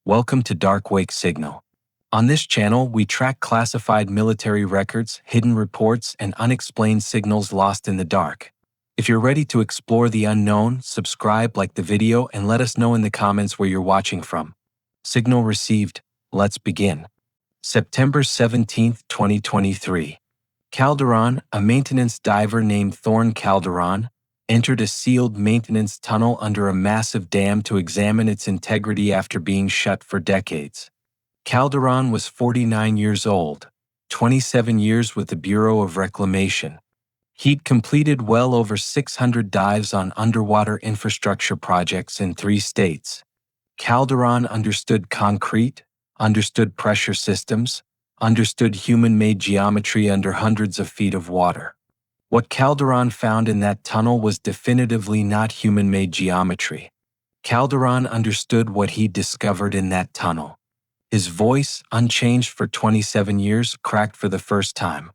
Welcome to Dark Wake Signal. On this channel, we track classified military records, hidden reports, and unexplained signals lost in the dark. If you're ready to explore the unknown, subscribe, like the video, and let us know in the comments where you're watching from. Signal received. Let's begin. September 17, 2023. Calderon, a maintenance diver named Thorne Calderon, entered a sealed maintenance tunnel under a massive dam to examine its integrity after being shut for decades. Calderon was 49 years old, 27 years with the Bureau of Reclamation. He'd completed well over 600 dives on underwater infrastructure projects in 3 states. Calderon understood concrete, understood pressure systems, understood human-made geometry under hundreds of feet of water. What Calderon found in that tunnel was definitively not human-made geometry. Calderon understood what he'd discovered in that tunnel. His voice, unchanged for 27 years, cracked for the first time.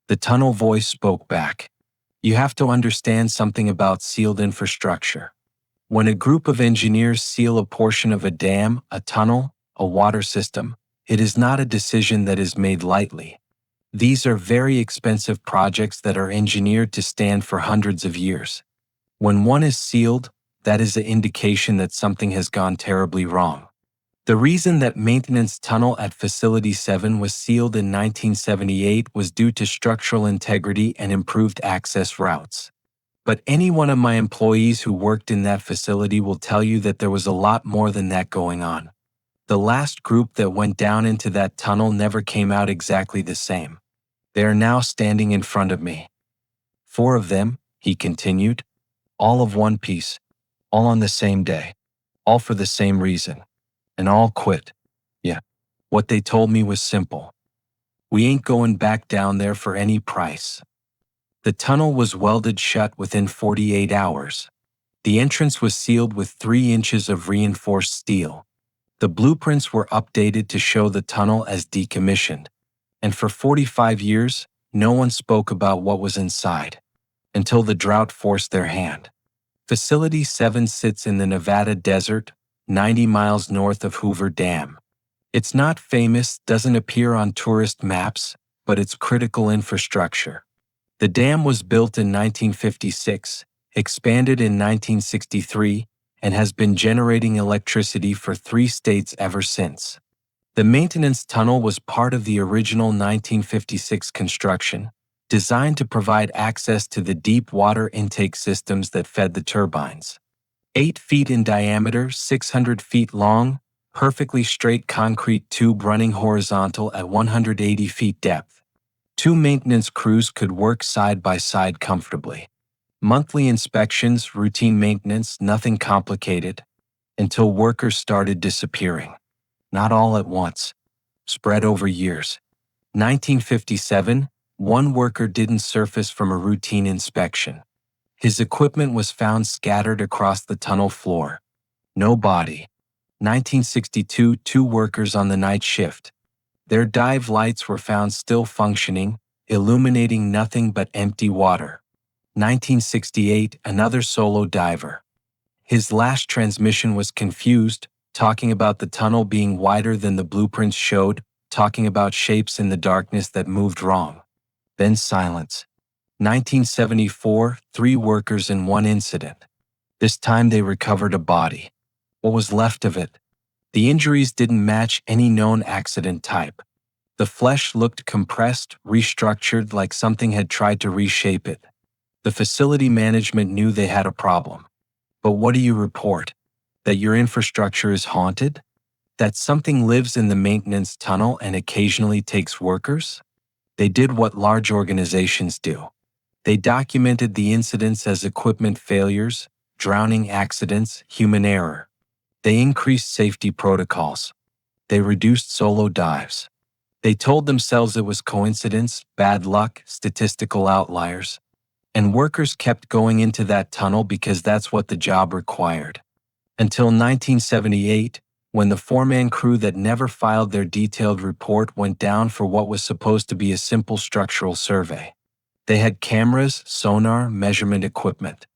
The tunnel voice spoke back. You have to understand something about sealed infrastructure. When a group of engineers seal a portion of a dam, a tunnel, a water system, it is not a decision that is made lightly. These are very expensive projects that are engineered to stand for hundreds of years. When one is sealed, that is an indication that something has gone terribly wrong. The reason that maintenance tunnel at Facility 7 was sealed in 1978 was due to structural integrity and improved access routes. But any one of my employees who worked in that facility will tell you that there was a lot more than that going on. The last group that went down into that tunnel never came out exactly the same. They are now standing in front of me. 4 of them, he continued, all of one piece, all on the same day, all for the same reason, and all quit. Yeah, what they told me was simple. We ain't going back down there for any price. The tunnel was welded shut within 48 hours. The entrance was sealed with 3 inches of reinforced steel. The blueprints were updated to show the tunnel as decommissioned. And for 45 years, no one spoke about what was inside, until the drought forced their hand. Facility 7 sits in the Nevada desert, 90 miles north of Hoover Dam. It's not famous, doesn't appear on tourist maps, but it's critical infrastructure. The dam was built in 1956, expanded in 1963, and has been generating electricity for 3 states ever since. The maintenance tunnel was part of the original 1956 construction, designed to provide access to the deep water intake systems that fed the turbines. 8 feet in diameter, 600 feet long, perfectly straight concrete tube running horizontal at 180 feet depth. 2 maintenance crews could work side by side comfortably. Monthly inspections, routine maintenance, nothing complicated, until workers started disappearing. Not all at once, spread over years. 1957, 1 worker didn't surface from a routine inspection. His equipment was found scattered across the tunnel floor. No body. 1962, 2 workers on the night shift. Their dive lights were found still functioning, illuminating nothing but empty water. 1968, another solo diver. His last transmission was confused, talking about the tunnel being wider than the blueprints showed, talking about shapes in the darkness that moved wrong. Then silence. 1974, 3 workers in 1 incident. This time they recovered a body. What was left of it? The injuries didn't match any known accident type. The flesh looked compressed, restructured, like something had tried to reshape it. The facility management knew they had a problem. But what do you report? That your infrastructure is haunted? That something lives in the maintenance tunnel and occasionally takes workers? They did what large organizations do. They documented the incidents as equipment failures, drowning accidents, human error. They increased safety protocols. They reduced solo dives. They told themselves it was coincidence, bad luck, statistical outliers. And workers kept going into that tunnel because that's what the job required. Until 1978, when the 4-man crew that never filed their detailed report went down for what was supposed to be a simple structural survey. They had cameras, sonar, measurement equipment.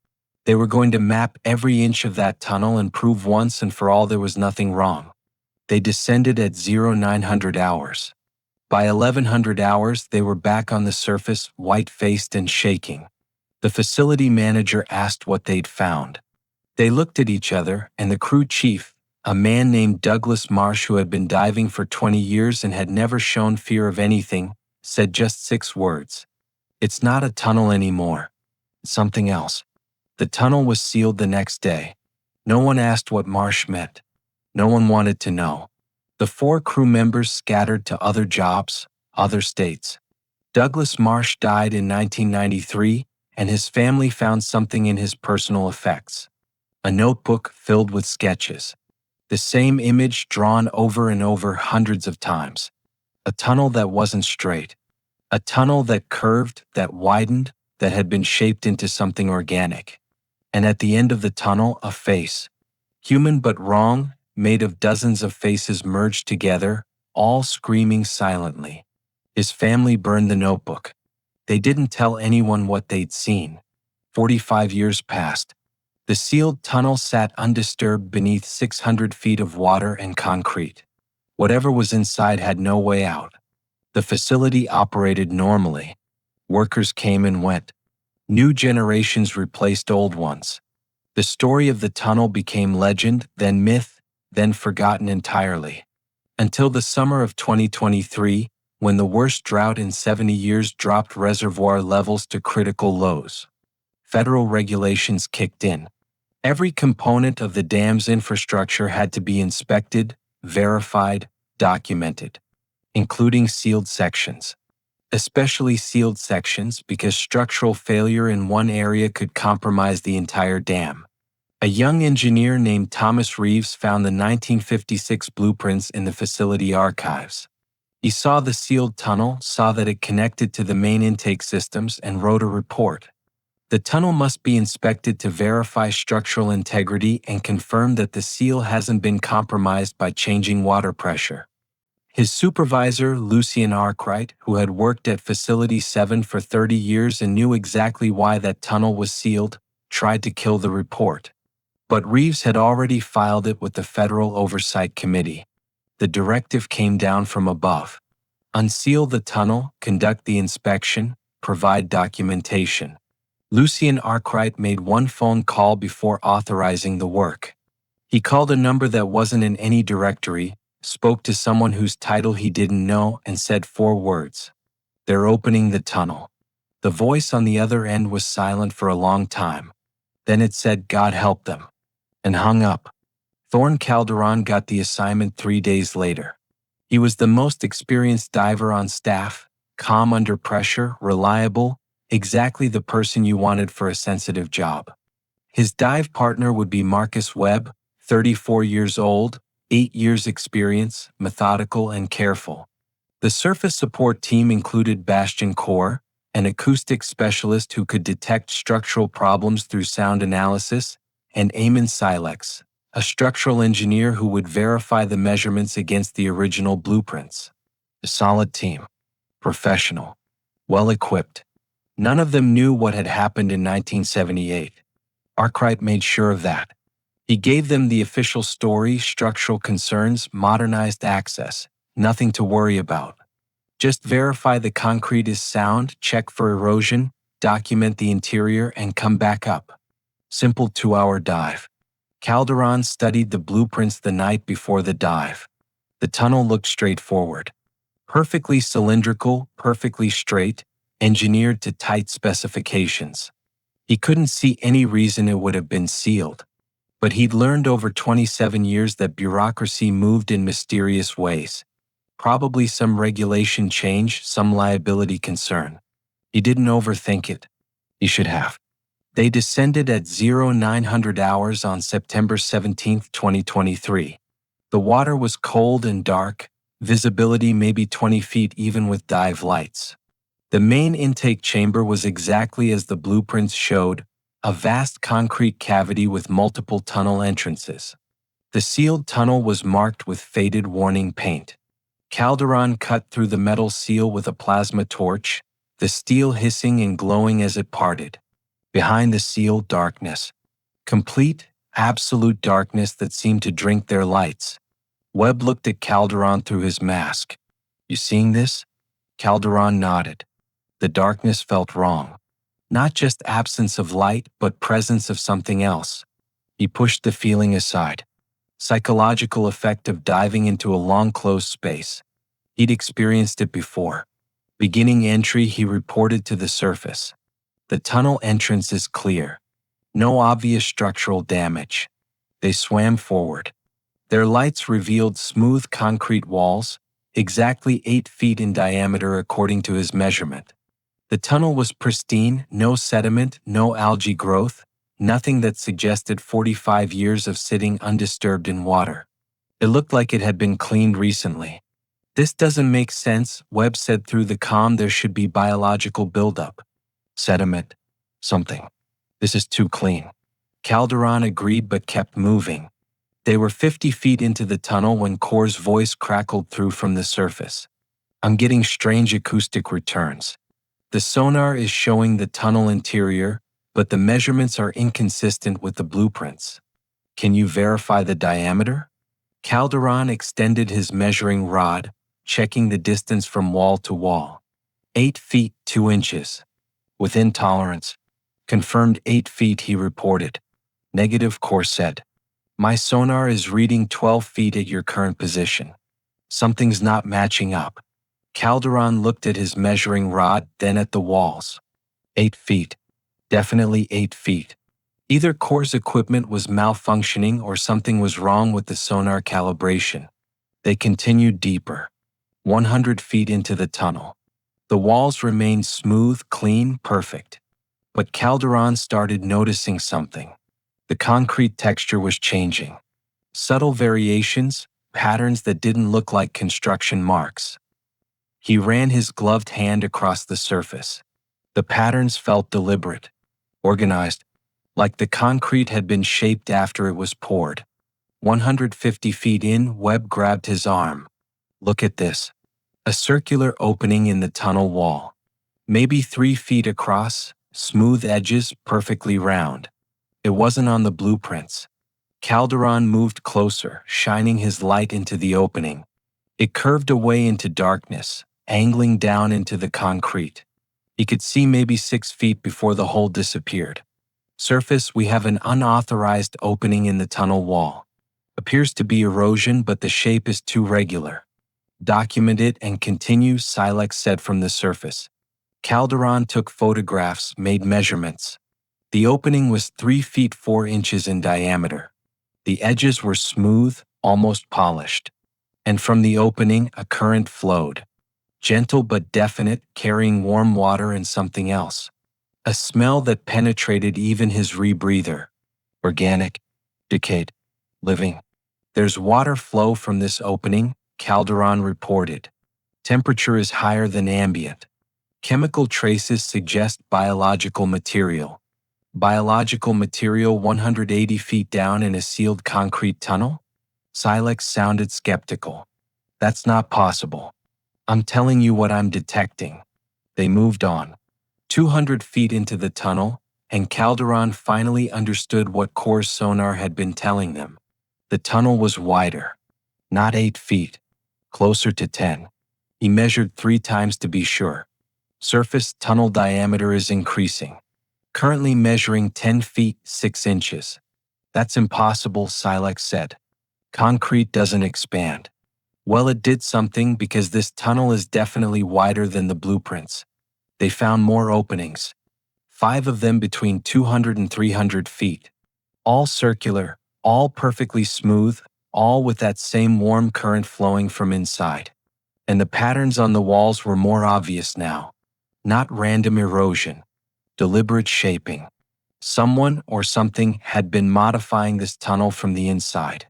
They were going to map every inch of that tunnel and prove once and for all there was nothing wrong. They descended at 0900 hours. By 1100 hours, they were back on the surface, white-faced and shaking. The facility manager asked what they'd found. They looked at each other, and the crew chief, a man named Douglas Marsh who had been diving for 20 years and had never shown fear of anything, said just 6 words. "It's not a tunnel anymore. It's something else." The tunnel was sealed the next day. No one asked what Marsh meant. No one wanted to know. The 4 crew members scattered to other jobs, other states. Douglas Marsh died in 1993, and his family found something in his personal effects. A notebook filled with sketches. The same image drawn over and over hundreds of times. A tunnel that wasn't straight. A tunnel that curved, that widened, that had been shaped into something organic. And at the end of the tunnel, a face. Human but wrong, made of dozens of faces merged together, all screaming silently. His family burned the notebook. They didn't tell anyone what they'd seen. 45 years passed. The sealed tunnel sat undisturbed beneath 600 feet of water and concrete. Whatever was inside had no way out. The facility operated normally. Workers came and went. New generations replaced old ones. The story of the tunnel became legend, then myth, then forgotten entirely. Until the summer of 2023, when the worst drought in 70 years dropped reservoir levels to critical lows. Federal regulations kicked in. Every component of the dam's infrastructure had to be inspected, verified, documented, including sealed sections. Especially sealed sections because structural failure in one area could compromise the entire dam. A young engineer named Thomas Reeves found the 1956 blueprints in the facility archives. He saw the sealed tunnel, saw that it connected to the main intake systems, and wrote a report. The tunnel must be inspected to verify structural integrity and confirm that the seal hasn't been compromised by changing water pressure. His supervisor, Lucien Arkwright, who had worked at Facility 7 for 30 years and knew exactly why that tunnel was sealed, tried to kill the report. But Reeves had already filed it with the Federal Oversight Committee. The directive came down from above. Unseal the tunnel, conduct the inspection, provide documentation. Lucien Arkwright made one phone call before authorizing the work. He called a number that wasn't in any directory, spoke to someone whose title he didn't know, and said 4 words. "They're opening the tunnel." The voice on the other end was silent for a long time. Then it said, "God help them," and hung up. Thorne Calderon got the assignment 3 days later. He was the most experienced diver on staff, calm under pressure, reliable, exactly the person you wanted for a sensitive job. His dive partner would be Marcus Webb, 34 years old, 8 years experience, methodical and careful. The surface support team included Bastian Kaur, an acoustics specialist who could detect structural problems through sound analysis, and Eamon Silex, a structural engineer who would verify the measurements against the original blueprints. A solid team. Professional. Well-equipped. None of them knew what had happened in 1978. Arkwright made sure of that. He gave them the official story, structural concerns, modernized access, nothing to worry about. Just verify the concrete is sound, check for erosion, document the interior, and come back up. Simple 2-hour dive. Calderon studied the blueprints the night before the dive. The tunnel looked straightforward. Perfectly cylindrical, perfectly straight, engineered to tight specifications. He couldn't see any reason it would have been sealed. But he'd learned over 27 years that bureaucracy moved in mysterious ways. Probably some regulation change, some liability concern. He didn't overthink it. He should have. They descended at 0900 hours on September 17, 2023. The water was cold and dark, visibility maybe 20 feet even with dive lights. The main intake chamber was exactly as the blueprints showed, a vast concrete cavity with multiple tunnel entrances. The sealed tunnel was marked with faded warning paint. Calderon cut through the metal seal with a plasma torch, the steel hissing and glowing as it parted. Behind the seal, darkness. Complete, absolute darkness that seemed to drink their lights. Webb looked at Calderon through his mask. You seeing this? Calderon nodded. The darkness felt wrong. Not just absence of light, but presence of something else. He pushed the feeling aside. Psychological effect of diving into a long closed space. He'd experienced it before. Beginning entry, he reported to the surface. The tunnel entrance is clear. No obvious structural damage. They swam forward. Their lights revealed smooth concrete walls, exactly 8 feet in diameter according to his measurement. The tunnel was pristine, no sediment, no algae growth, nothing that suggested 45 years of sitting undisturbed in water. It looked like it had been cleaned recently. This doesn't make sense, Webb said through the comm. There should be biological buildup. Sediment. Something. This is too clean. Calderon agreed but kept moving. They were 50 feet into the tunnel when Core's voice crackled through from the surface. I'm getting strange acoustic returns. The sonar is showing the tunnel interior, but the measurements are inconsistent with the blueprints. Can you verify the diameter? Calderon extended his measuring rod, checking the distance from wall to wall. 8 feet 2 inches. Within tolerance. Confirmed 8 feet, he reported. Negative, Core said. My sonar is reading 12 feet at your current position. Something's not matching up. Calderon looked at his measuring rod, then at the walls. 8 feet. Definitely 8 feet. Either Core's equipment was malfunctioning or something was wrong with the sonar calibration. They continued deeper. 100 feet into the tunnel. The walls remained smooth, clean, perfect. But Calderon started noticing something. The concrete texture was changing. Subtle variations, patterns that didn't look like construction marks. He ran his gloved hand across the surface. The patterns felt deliberate, organized, like the concrete had been shaped after it was poured. 150 feet in, Webb grabbed his arm. Look at this. A circular opening in the tunnel wall. Maybe 3 feet across, smooth edges, perfectly round. It wasn't on the blueprints. Calderon moved closer, shining his light into the opening. It curved away into darkness, angling down into the concrete. He could see maybe 6 feet before the hole disappeared. Surface, we have an unauthorized opening in the tunnel wall. Appears to be erosion, but the shape is too regular. Document it and continue, Silex said from the surface. Calderon took photographs, made measurements. The opening was 3 feet 4 inches in diameter. The edges were smooth, almost polished. And from the opening, a current flowed. Gentle but definite, carrying warm water and something else. A smell that penetrated even his rebreather. Organic, decayed, living. There's water flow from this opening, Calderon reported. Temperature is higher than ambient. Chemical traces suggest biological material. Biological material 180 feet down in a sealed concrete tunnel? Silex sounded skeptical. That's not possible. I'm telling you what I'm detecting. They moved on. 200 feet into the tunnel, and Calderon finally understood what Core's sonar had been telling them. The tunnel was wider. Not 8 feet. Closer to 10. He measured 3 times to be sure. Surface tunnel diameter is increasing. Currently measuring 10 feet 6 inches. That's impossible, Silex said. Concrete doesn't expand. Well, it did something because this tunnel is definitely wider than the blueprints. They found more openings. 5 of them between 200 and 300 feet. All circular, all perfectly smooth, all with that same warm current flowing from inside. And the patterns on the walls were more obvious now. Not random erosion. Deliberate shaping. Someone or something had been modifying this tunnel from the inside.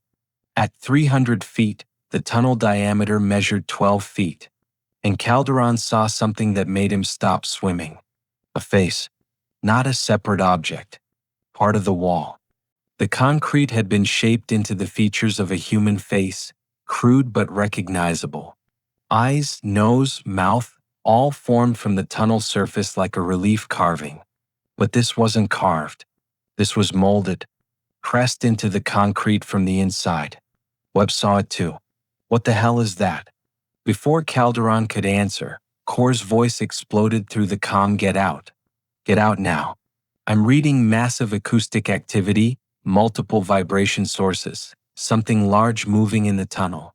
At 300 feet, the tunnel diameter measured 12 feet. And Calderon saw something that made him stop swimming. A face. Not a separate object. Part of the wall. The concrete had been shaped into the features of a human face, crude but recognizable. Eyes, nose, mouth, all formed from the tunnel surface like a relief carving. But this wasn't carved. This was molded, pressed into the concrete from the inside. Webb saw it too. What the hell is that? Before Calderon could answer, Core's voice exploded through the comm. Get out. Get out now. I'm reading massive acoustic activity, multiple vibration sources, something large moving in the tunnel.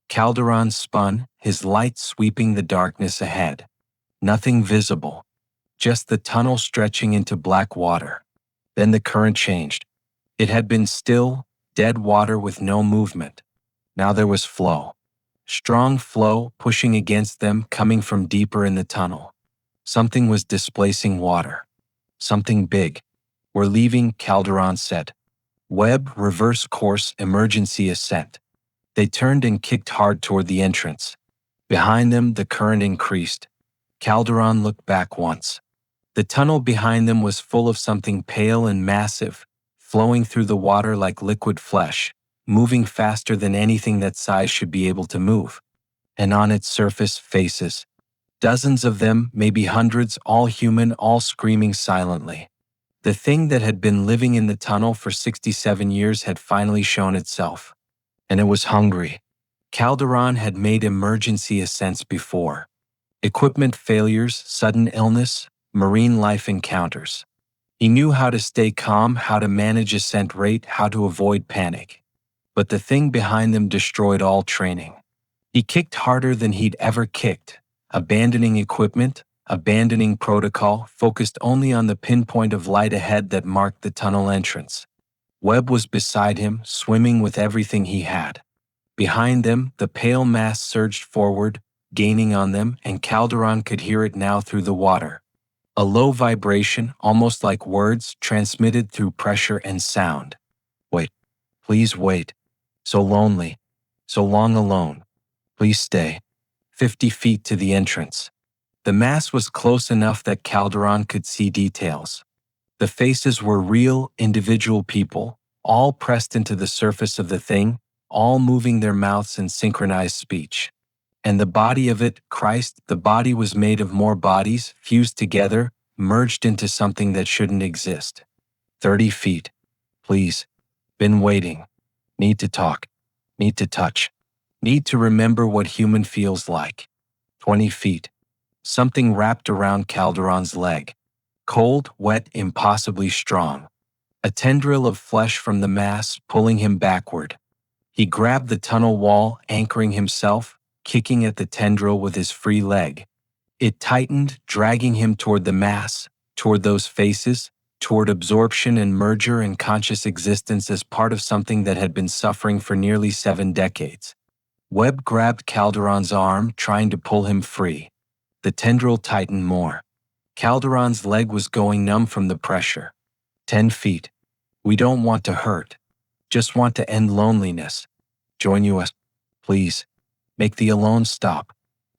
Calderon spun, his light sweeping the darkness ahead. Nothing visible. Just the tunnel stretching into black water. Then the current changed. It had been still, dead water with no movement. Now there was flow. Strong flow pushing against them coming from deeper in the tunnel. Something was displacing water. Something big. We're leaving, Calderon said. Webb, reverse course, emergency ascent. They turned and kicked hard toward the entrance. Behind them, the current increased. Calderon looked back once. The tunnel behind them was full of something pale and massive, flowing through the water like liquid flesh, moving faster than anything that size should be able to move. And on its surface, faces. Dozens of them, maybe hundreds, all human, all screaming silently. The thing that had been living in the tunnel for 67 years had finally shown itself. And it was hungry. Calderon had made emergency ascents before. Equipment failures, sudden illness, marine life encounters. He knew how to stay calm, how to manage ascent rate, how to avoid panic. But the thing behind them destroyed all training. He kicked harder than he'd ever kicked, abandoning equipment, abandoning protocol, focused only on the pinpoint of light ahead that marked the tunnel entrance. Webb was beside him, swimming with everything he had. Behind them, the pale mass surged forward, gaining on them, and Calderon could hear it now through the water. A low vibration, almost like words, transmitted through pressure and sound. Wait. Please wait. So lonely. So long alone. Please stay. 50 feet to the entrance. The mass was close enough that Calderon could see details. The faces were real, individual people, all pressed into the surface of the thing, all moving their mouths in synchronized speech. And the body of it, Christ, the body was made of more bodies, fused together, merged into something that shouldn't exist. 30 feet. Please. Been waiting. Need to talk. Need to touch. Need to remember what human feels like. 20 feet. Something wrapped around Calderon's leg. Cold, wet, impossibly strong. A tendril of flesh from the mass pulling him backward. He grabbed the tunnel wall, anchoring himself, kicking at the tendril with his free leg. It tightened, dragging him toward the mass, toward those faces, toward absorption and merger and conscious existence as part of something that had been suffering for nearly 7 decades. Webb grabbed Calderon's arm, trying to pull him free. The tendril tightened more. Calderon's leg was going numb from the pressure. 10 feet. We don't want to hurt. Just want to end loneliness. Join us. Please. Make the alone stop.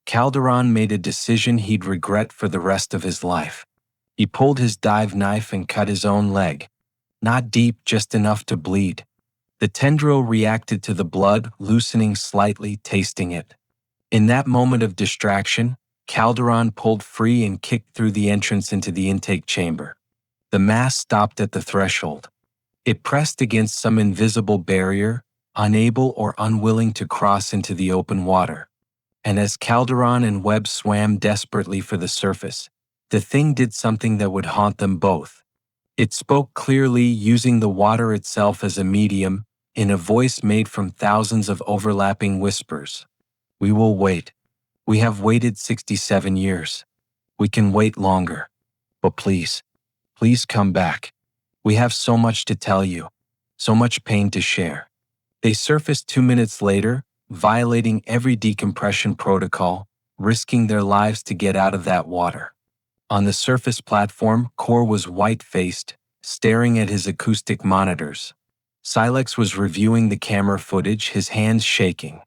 Calderon made a decision he'd regret for the rest of his life. He pulled his dive knife and cut his own leg. Not deep, just enough to bleed. The tendril reacted to the blood, loosening slightly, tasting it. In that moment of distraction, Calderon pulled free and kicked through the entrance into the intake chamber. The mass stopped at the threshold. It pressed against some invisible barrier, unable or unwilling to cross into the open water. And as Calderon and Webb swam desperately for the surface, the thing did something that would haunt them both. It spoke clearly, using the water itself as a medium, in a voice made from thousands of overlapping whispers. We will wait. We have waited 67 years. We can wait longer. But please, please come back. We have so much to tell you, so much pain to share. They surfaced 2 minutes later, violating every decompression protocol, risking their lives to get out of that water. On the surface platform, Core was white-faced, staring at his acoustic monitors. Silex was reviewing the camera footage, his hands shaking.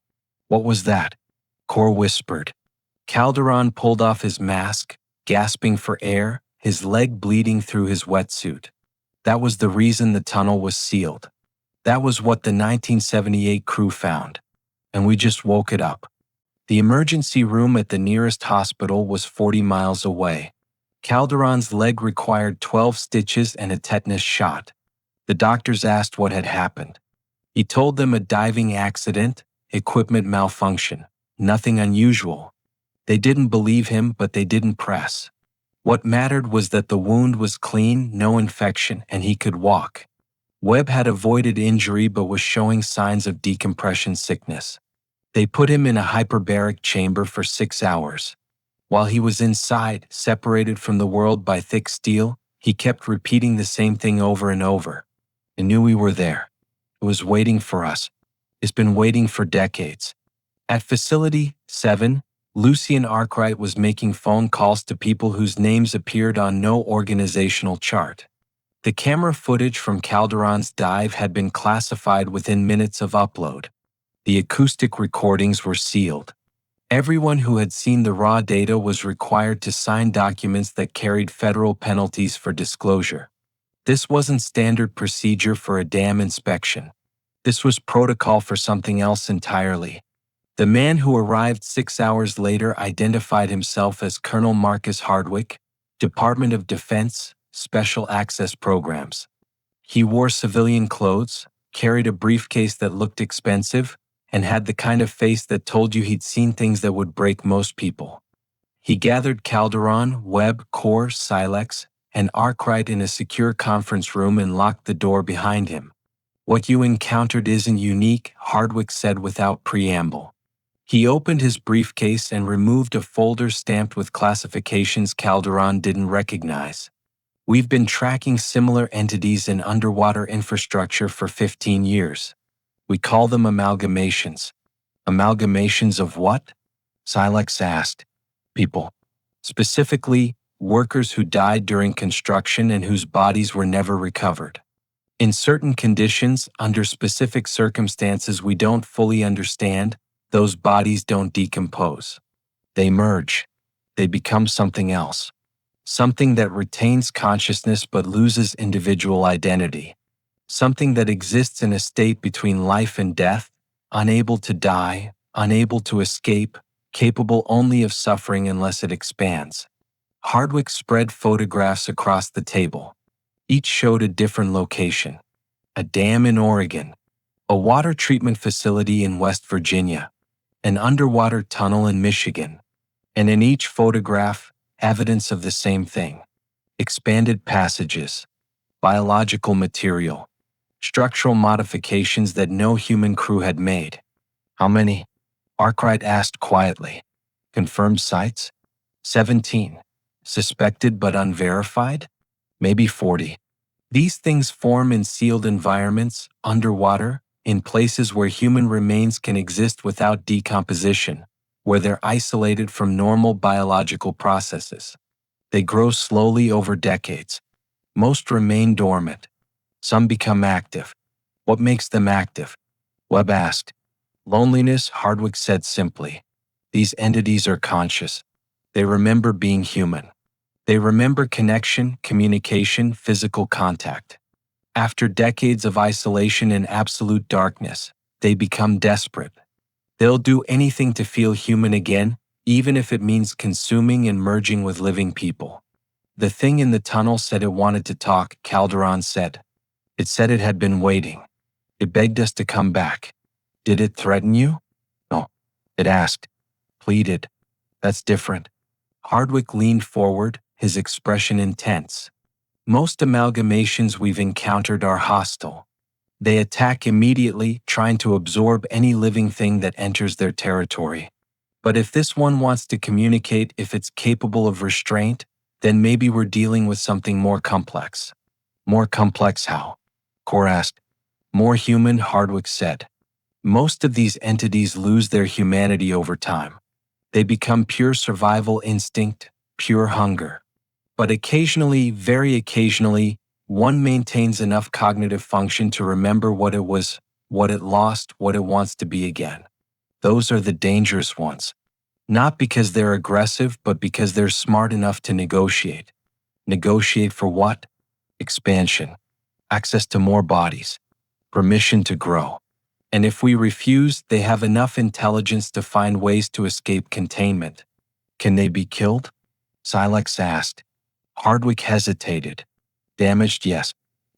What was that? Core whispered. Calderon pulled off his mask, gasping for air, his leg bleeding through his wetsuit. That was the reason the tunnel was sealed. That was what the 1978 crew found. And we just woke it up. The emergency room at the nearest hospital was 40 miles away. Calderon's leg required 12 stitches and a tetanus shot. The doctors asked what had happened. He told them a diving accident, equipment malfunction, nothing unusual. They didn't believe him, but they didn't press. What mattered was that the wound was clean, no infection, and he could walk. Webb had avoided injury but was showing signs of decompression sickness. They put him in a hyperbaric chamber for 6 hours. While he was inside, separated from the world by thick steel, he kept repeating the same thing over and over. I knew we were there. It was waiting for us. It's been waiting for decades. At Facility 7, Lucien Arkwright was making phone calls to people whose names appeared on no organizational chart. The camera footage from Calderon's dive had been classified within minutes of upload. The acoustic recordings were sealed. Everyone who had seen the raw data was required to sign documents that carried federal penalties for disclosure. This wasn't standard procedure for a dam inspection. This was protocol for something else entirely. The man who arrived 6 hours later identified himself as Colonel Marcus Hardwick, Department of Defense, Special Access Programs. He wore civilian clothes, carried a briefcase that looked expensive, and had the kind of face that told you he'd seen things that would break most people. He gathered Calderon, Webb, Core, Silex, and Arkwright in a secure conference room and locked the door behind him. "What you encountered isn't unique," Hardwick said without preamble. He opened his briefcase and removed a folder stamped with classifications Calderon didn't recognize. "We've been tracking similar entities in underwater infrastructure for 15 years. We call them amalgamations." "Amalgamations of what?" Silex asked. "People. Specifically, workers who died during construction and whose bodies were never recovered. In certain conditions, under specific circumstances we don't fully understand, those bodies don't decompose. They merge. They become something else. Something that retains consciousness but loses individual identity. Something that exists in a state between life and death, unable to die, unable to escape, capable only of suffering unless it expands." Hardwick spread photographs across the table. Each showed a different location. A dam in Oregon, a water treatment facility in West Virginia, an underwater tunnel in Michigan, and in each photograph, evidence of the same thing: expanded passages, biological material, structural modifications that no human crew had made. "How many?" Arkwright asked quietly. "Confirmed sites?" 17. "Suspected but unverified?" "Maybe 40. These things form in sealed environments, underwater, in places where human remains can exist without decomposition, where they're isolated from normal biological processes. They grow slowly over decades. Most remain dormant. Some become active." "What makes them active?" Webb asked. "Loneliness," Hardwick said simply. "These entities are conscious. They remember being human. They remember connection, communication, physical contact. After decades of isolation and absolute darkness, they become desperate. They'll do anything to feel human again, even if it means consuming and merging with living people." "The thing in the tunnel said it wanted to talk," Calderon said. "It said it had been waiting. It begged us to come back." "Did it threaten you?" "No." "It asked. Pleaded. That's different." Hardwick leaned forward, his expression intense. "Most amalgamations we've encountered are hostile. They attack immediately, trying to absorb any living thing that enters their territory. But if this one wants to communicate, if it's capable of restraint, then maybe we're dealing with something more complex." "More complex how?" Core asked. "More human," Hardwick said. "Most of these entities lose their humanity over time. They become pure survival instinct, pure hunger. But occasionally, very occasionally, one maintains enough cognitive function to remember what it was, what it lost, what it wants to be again. Those are the dangerous ones. Not because they're aggressive, but because they're smart enough to negotiate. Negotiate for what? Expansion. Access to more bodies. Permission to grow. And if we refuse, they have enough intelligence to find ways to escape containment." "Can they be killed?" Silex asked. Hardwick hesitated. "Damaged, yes.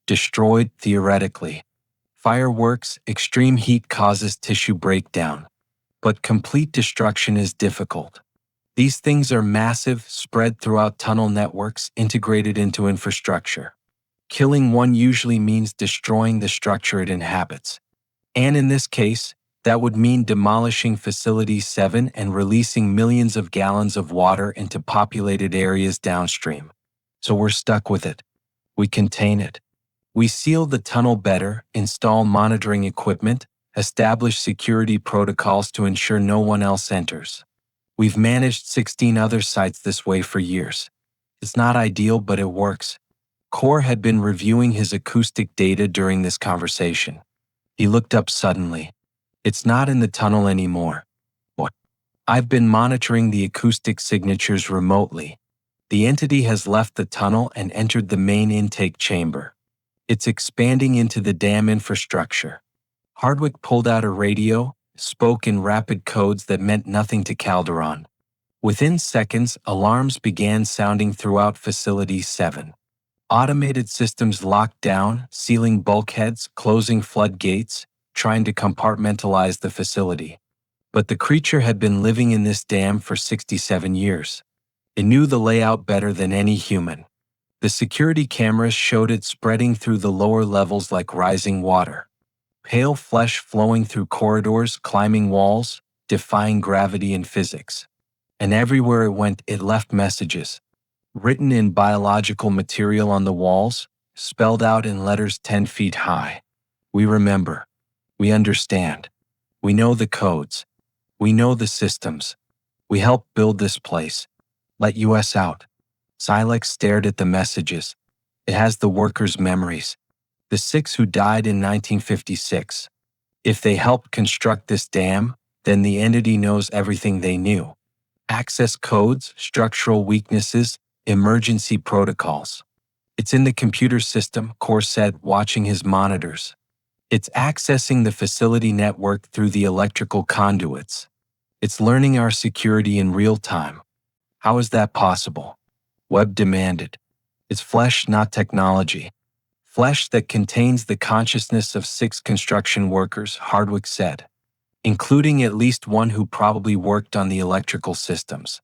Destroyed, theoretically. Fireworks, extreme heat causes tissue breakdown. But complete destruction is difficult. These things are massive, spread throughout tunnel networks, integrated into infrastructure. Killing one usually means destroying the structure it inhabits. And in this case, that would mean demolishing Facility 7 and releasing millions of gallons of water into populated areas downstream. So we're stuck with it. We contain it. We seal the tunnel better, install monitoring equipment, establish security protocols to ensure no one else enters. We've managed 16 other sites this way for years. It's not ideal, but it works. Core had been reviewing his acoustic data during this conversation. He looked up suddenly. It's not in the tunnel anymore. What? I've been monitoring the acoustic signatures remotely. The entity has left the tunnel and entered the main intake chamber. It's expanding into the dam infrastructure. Hardwick pulled out a radio, spoke in rapid codes that meant nothing to Calderon. Within seconds, alarms began sounding throughout Facility 7. Automated systems locked down, sealing bulkheads, closing floodgates, trying to compartmentalize the facility. But the creature had been living in this dam for 67 years. It knew the layout better than any human. The security cameras showed it spreading through the lower levels like rising water. Pale flesh flowing through corridors, climbing walls, defying gravity and physics. And everywhere it went, it left messages. Written in biological material on the walls, spelled out in letters 10 feet high. We remember. We understand. We know the codes. We know the systems. We helped build this place. Let us out. Silex stared at the messages. It has the workers' memories. The 6 who died in 1956. If they helped construct this dam, then the entity knows everything they knew. Access codes, structural weaknesses, emergency protocols. It's in the computer system, Core said, watching his monitors. It's accessing the facility network through the electrical conduits. It's learning our security in real time. How is that possible? Webb demanded. It's flesh, not technology. Flesh that contains the consciousness of 6 construction workers, Hardwick said, including at least one who probably worked on the electrical systems.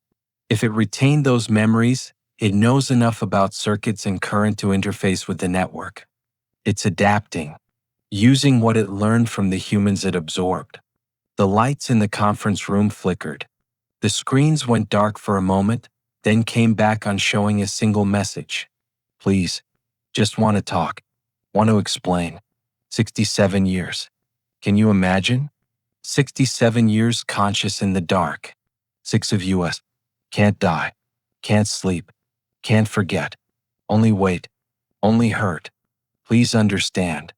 If it retained those memories, it knows enough about circuits and current to interface with the network. It's adapting, using what it learned from the humans it absorbed. The lights in the conference room flickered. The screens went dark for a moment, then came back on showing a single message. Please, just want to talk. Want to explain. 67 years. Can you imagine? 67 years conscious in the dark. 6 of us. Can't die. Can't sleep. Can't forget. Only wait. Only hurt. Please understand.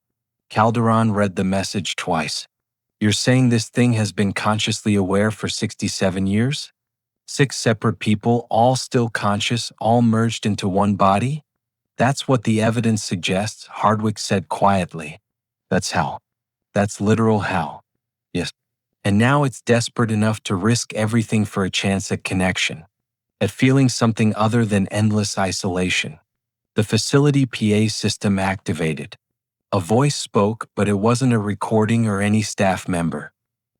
Calderon read the message twice. You're saying this thing has been consciously aware for 67 years? 6 separate people, all still conscious, all merged into one body? That's what the evidence suggests, Hardwick said quietly. That's hell. That's literal hell. Yes. And now it's desperate enough to risk everything for a chance at connection. At feeling something other than endless isolation. The facility PA system activated. A voice spoke, but it wasn't a recording or any staff member.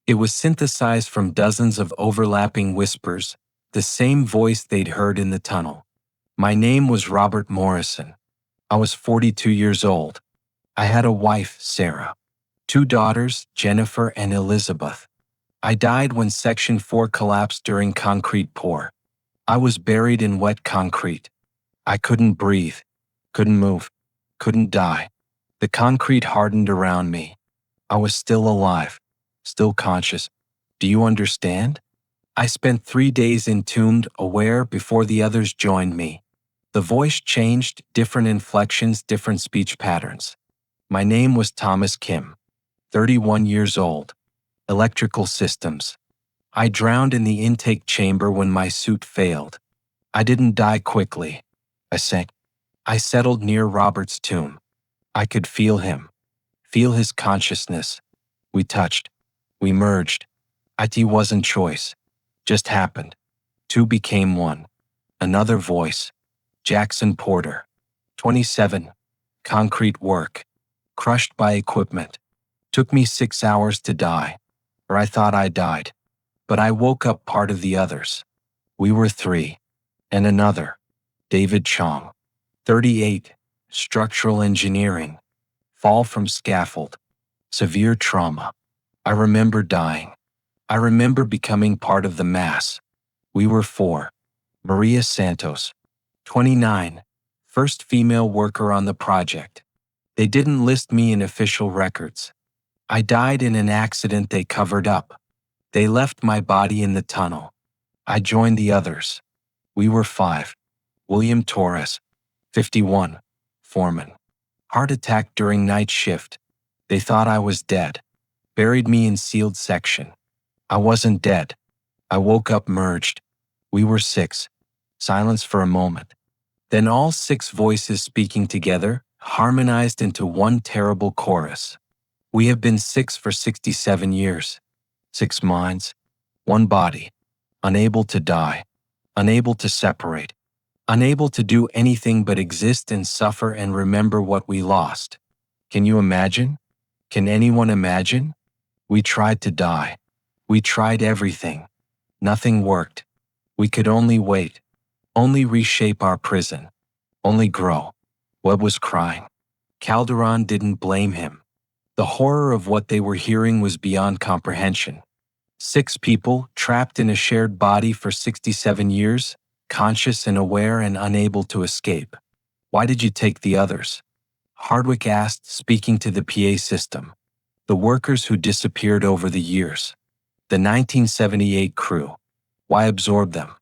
It was synthesized from dozens of overlapping whispers, the same voice they'd heard in the tunnel. My name was Robert Morrison. I was 42 years old. I had a wife, Sarah. 2 daughters, Jennifer and Elizabeth. I died when Section 4 collapsed during concrete pour. I was buried in wet concrete. I couldn't breathe, couldn't move, couldn't die. The concrete hardened around me. I was still alive, still conscious. Do you understand? I spent 3 days entombed, aware, before the others joined me. The voice changed, different inflections, different speech patterns. My name was Thomas Kim, 31 years old. Electrical systems. I drowned in the intake chamber when my suit failed. I didn't die quickly. I sank. I settled near Robert's tomb. I could feel him. Feel his consciousness. We touched. We merged. It wasn't choice. Just happened. 2 became 1. Another voice. Jackson Porter. 27. Concrete work. Crushed by equipment. Took me 6 hours to die, or I thought I died. But I woke up part of the others. We were three. And another, David Chong, 38, structural engineering, fall from scaffold, severe trauma. I remember dying. I remember becoming part of the mass. We were four. Maria Santos, 29, first female worker on the project. They didn't list me in official records. I died in an accident they covered up. They left my body in the tunnel. I joined the others. We were five. William Torres, 51, foreman. Heart attack during night shift. They thought I was dead. Buried me in sealed section. I wasn't dead. I woke up merged. We were six. Silence for a moment. Then all six voices speaking together, harmonized into one terrible chorus. We have been six for 67 years. 6 minds, one body, unable to die, unable to separate, unable to do anything but exist and suffer and remember what we lost. Can you imagine? Can anyone imagine? We tried to die. We tried everything. Nothing worked. We could only wait, only reshape our prison, only grow. Webb was crying. Calderon didn't blame him. The horror of what they were hearing was beyond comprehension. 6 people trapped in a shared body for 67 years, conscious and aware and unable to escape. Why did you take the others? Hardwick asked, speaking to the PA system. The workers who disappeared over the years. The 1978 crew. Why absorb them?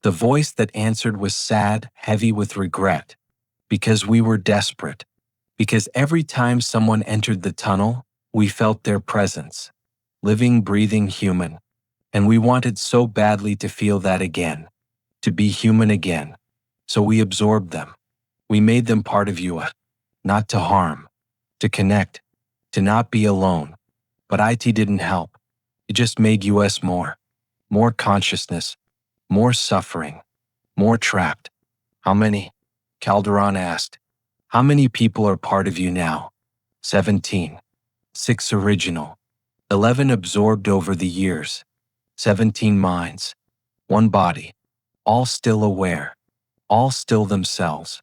The voice that answered was sad, heavy with regret. Because we were desperate. Because every time someone entered the tunnel, we felt their presence. Living, breathing human. And we wanted so badly to feel that again. To be human again. So we absorbed them. We made them part of you. Not to harm. To connect. To not be alone. But IT didn't help. It just made us more. More consciousness. More suffering. More trapped. How many? Calderon asked. How many people are part of you now? 17. 6 original. 11 absorbed over the years. 17 minds. One body. All still aware. All still themselves.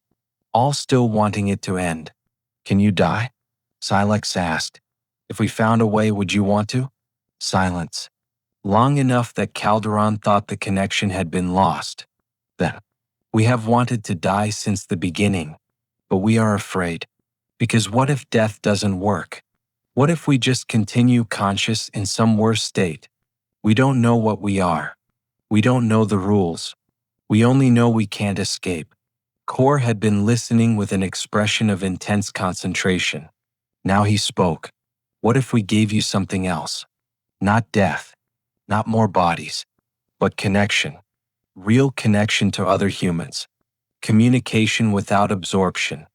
All still wanting it to end. Can you die? Silex asked. If we found a way, would you want to? Silence. Long enough that Calderon thought the connection had been lost. Then, we have wanted to die since the beginning, but we are afraid. Because what if death doesn't work? What if we just continue conscious in some worse state? We don't know what we are. We don't know the rules. We only know we can't escape. Core had been listening with an expression of intense concentration. Now he spoke. What if we gave you something else? Not death. Not more bodies. But connection. Real connection to other humans. Communication without absorption.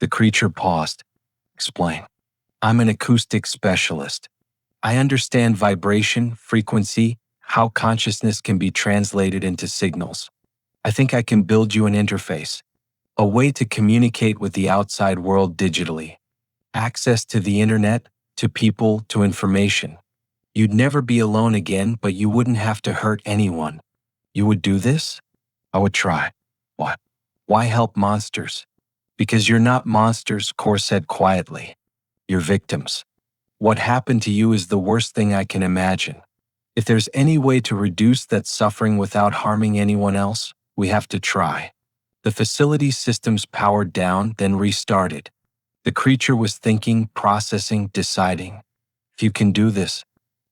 The creature paused. Explain. I'm an acoustic specialist. I understand vibration, frequency, how consciousness can be translated into signals. I think I can build you an interface. A way to communicate with the outside world digitally. Access to the internet, to people, to information. You'd never be alone again, but you wouldn't have to hurt anyone. You would do this? I would try. Why? Why help monsters? Because you're not monsters, Core said quietly. You're victims. What happened to you is the worst thing I can imagine. If there's any way to reduce that suffering without harming anyone else, we have to try. The facility systems powered down, then restarted. The creature was thinking, processing, deciding. If you can do this,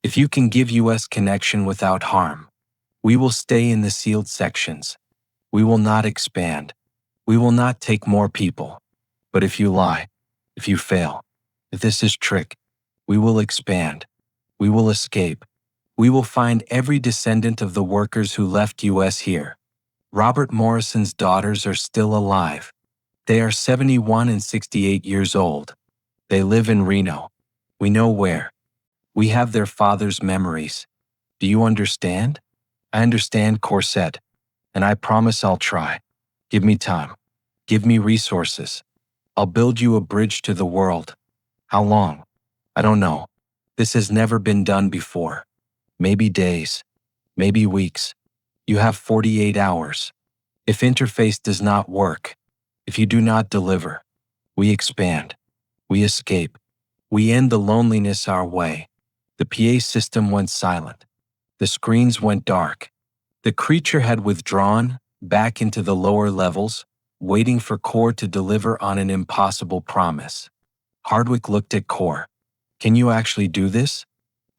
if you can give us connection without harm, we will stay in the sealed sections. We will not expand. We will not take more people. But if you lie, if you fail, if this is trick, we will expand. We will escape. We will find every descendant of the workers who left us here. Robert Morrison's daughters are still alive. They are 71 and 68 years old. They live in Reno. We know where. We have their father's memories. Do you understand? I understand, Core said. And I promise I'll try. Give me time. Give me resources. I'll build you a bridge to the world. How long? I don't know. This has never been done before. Maybe days, maybe weeks. You have 48 hours. If interface does not work, if you do not deliver, we expand. We escape. We end the loneliness our way. The PA system went silent. The screens went dark. The creature had withdrawn back into the lower levels, waiting for Core to deliver on an impossible promise. Hardwick looked at Core. Can you actually do this?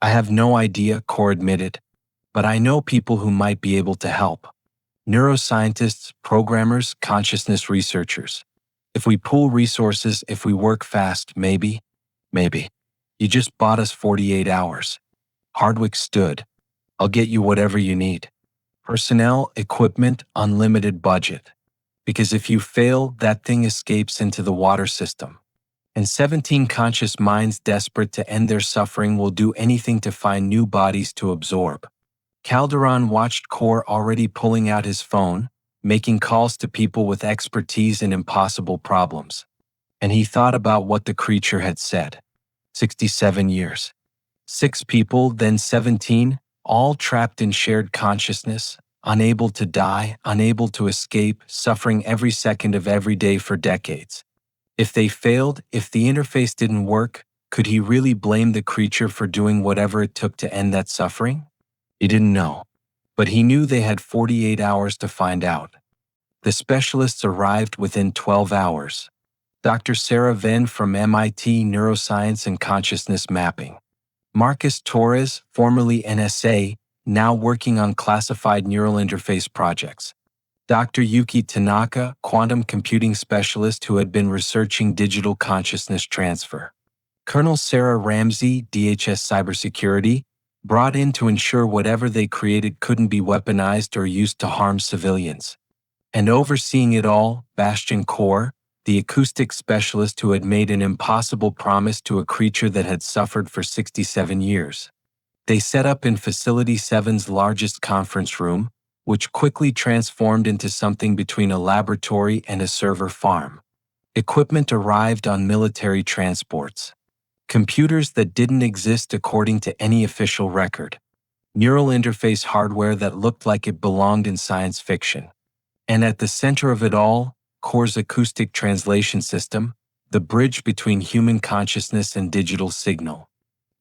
I have no idea, Core admitted, but I know people who might be able to help. Neuroscientists, programmers, consciousness researchers. If we pool resources, if we work fast, maybe. You just bought us 48 hours. Hardwick stood. I'll get you whatever you need. Personnel, equipment, unlimited budget. Because if you fail, that thing escapes into the water system. And 17 conscious minds desperate to end their suffering will do anything to find new bodies to absorb. Calderon watched Core already pulling out his phone, making calls to people with expertise in impossible problems. And he thought about what the creature had said. 67 years. 6 people, then 17, all trapped in shared consciousness, unable to die, unable to escape, suffering every second of every day for decades. If they failed, if the interface didn't work, could he really blame the creature for doing whatever it took to end that suffering? He didn't know. But he knew they had 48 hours to find out. The specialists arrived within 12 hours. Dr. Sarah Venn from MIT Neuroscience and Consciousness Mapping. Marcus Torres, formerly NSA, now working on classified neural interface projects. Dr. Yuki Tanaka, quantum computing specialist who had been researching digital consciousness transfer. Colonel Sarah Ramsey, DHS Cybersecurity, brought in to ensure whatever they created couldn't be weaponized or used to harm civilians. And overseeing it all, Bastian Core, the acoustic specialist who had made an impossible promise to a creature that had suffered for 67 years. They set up in Facility 7's largest conference room, which quickly transformed into something between a laboratory and a server farm. Equipment arrived on military transports. Computers that didn't exist according to any official record. Neural interface hardware that looked like it belonged in science fiction. And at the center of it all, Core's acoustic translation system, the bridge between human consciousness and digital signal.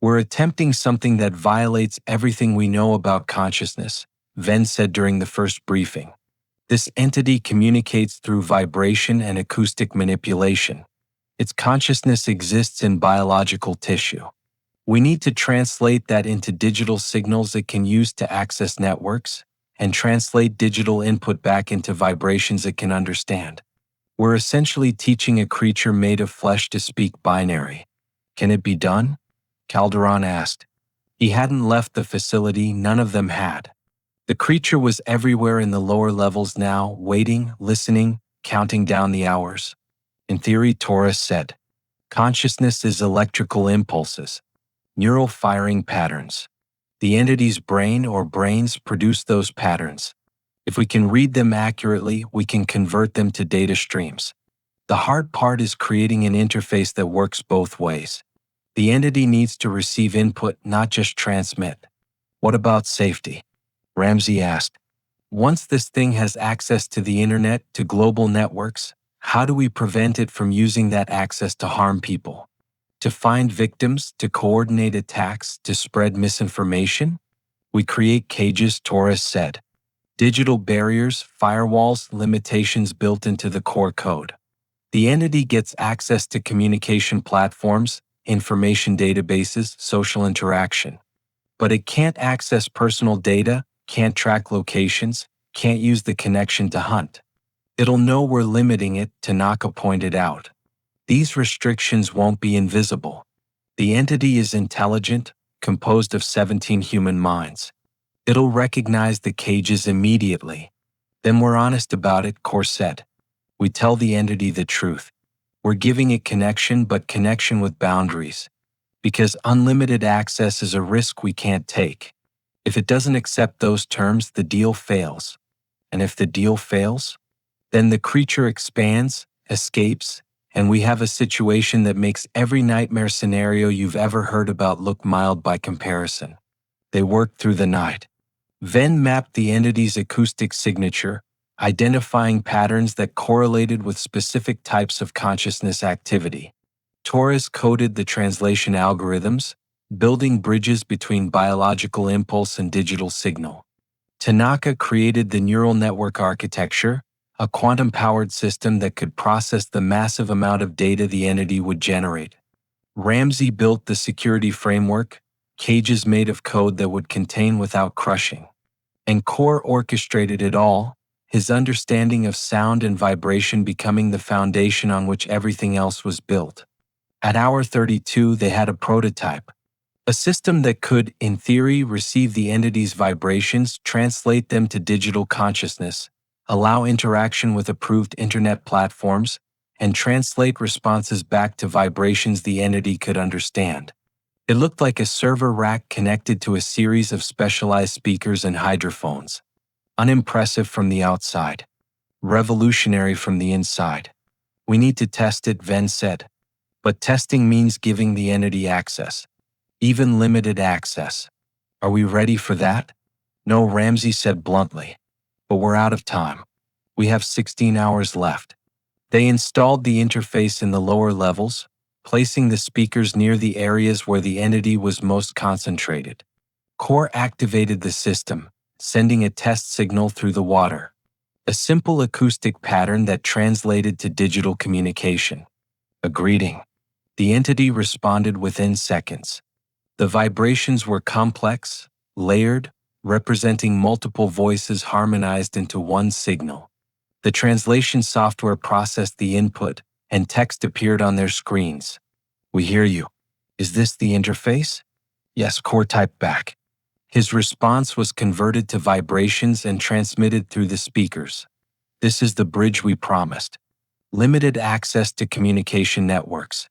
We're attempting something that violates everything we know about consciousness, Venn said during the first briefing. This entity communicates through vibration and acoustic manipulation. Its consciousness exists in biological tissue. We need to translate that into digital signals it can use to access networks, and translate digital input back into vibrations it can understand. We're essentially teaching a creature made of flesh to speak binary. Can it be done? Calderon asked. He hadn't left the facility, none of them had. The creature was everywhere in the lower levels now, waiting, listening, counting down the hours. In theory, Torres said, consciousness is electrical impulses, neural firing patterns. The entity's brain or brains produce those patterns. If we can read them accurately, we can convert them to data streams. The hard part is creating an interface that works both ways. The entity needs to receive input, not just transmit. What about safety? Ramsey asked. Once this thing has access to the internet, to global networks, how do we prevent it from using that access to harm people? To find victims, to coordinate attacks, to spread misinformation? We create cages, Torres said. Digital barriers, firewalls, limitations built into the core code. The entity gets access to communication platforms, information databases, social interaction. But it can't access personal data, can't track locations, can't use the connection to hunt. It'll know we're limiting it, Tanaka pointed out. These restrictions won't be invisible. The entity is intelligent, composed of 17 human minds. It'll recognize the cages immediately. Then we're honest about it, Core said. We tell the entity the truth. We're giving it connection, but connection with boundaries. Because unlimited access is a risk we can't take. If it doesn't accept those terms, the deal fails. And if the deal fails, then the creature expands, escapes, and we have a situation that makes every nightmare scenario you've ever heard about look mild by comparison. They worked through the night. Venn mapped the entity's acoustic signature, identifying patterns that correlated with specific types of consciousness activity. Torres coded the translation algorithms, building bridges between biological impulse and digital signal. Tanaka created the neural network architecture, a quantum-powered system that could process the massive amount of data the entity would generate. Ramsey built the security framework, cages made of code that would contain without crushing. And Core orchestrated it all, his understanding of sound and vibration becoming the foundation on which everything else was built. At hour 32, they had a prototype. A system that could, in theory, receive the entity's vibrations, translate them to digital consciousness, allow interaction with approved internet platforms, and translate responses back to vibrations the entity could understand. It looked like a server rack connected to a series of specialized speakers and hydrophones. Unimpressive from the outside. Revolutionary from the inside. We need to test it, Venn said. But testing means giving the entity access. Even limited access. Are we ready for that? No, Ramsey said bluntly. But we're out of time. We have 16 hours left. They installed the interface in the lower levels, placing the speakers near the areas where the entity was most concentrated. Core activated the system, sending a test signal through the water. A simple acoustic pattern that translated to digital communication. A greeting. The entity responded within seconds. The vibrations were complex, layered, representing multiple voices harmonized into one signal. The translation software processed the input, and text appeared on their screens. We hear you. Is this the interface? Yes, Core typed back. His response was converted to vibrations and transmitted through the speakers. This is the bridge we promised. Limited access to communication networks.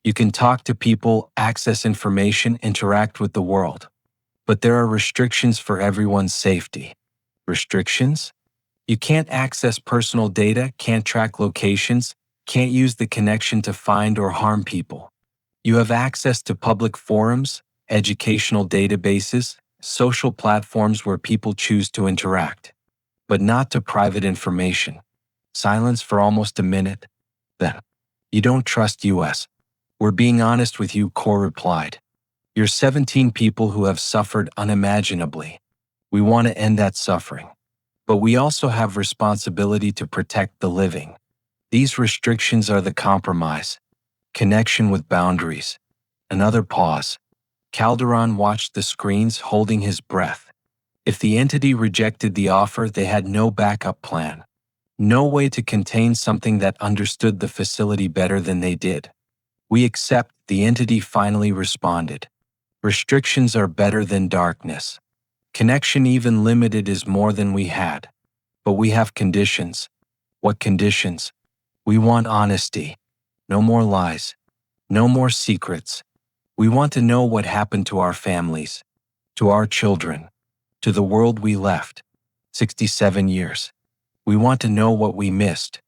You can talk to people, access information, interact with the world. But there are restrictions for everyone's safety. Restrictions? You can't access personal data, can't track locations, can't use the connection to find or harm people. You have access to public forums, educational databases, social platforms where people choose to interact. But not to private information. Silence for almost a minute. Then, you don't trust US. We're being honest with you, Core replied. You're 17 people who have suffered unimaginably. We want to end that suffering. But we also have responsibility to protect the living. These restrictions are the compromise. Connection with boundaries. Another pause. Calderon watched the screens, holding his breath. If the entity rejected the offer, they had no backup plan. No way to contain something that understood the facility better than they did. We accept, the entity finally responded. Restrictions are better than darkness. Connection even limited is more than we had. But we have conditions. What conditions? We want honesty. No more lies. No more secrets. We want to know what happened to our families, to our children, to the world we left. 67 years. We want to know what we missed.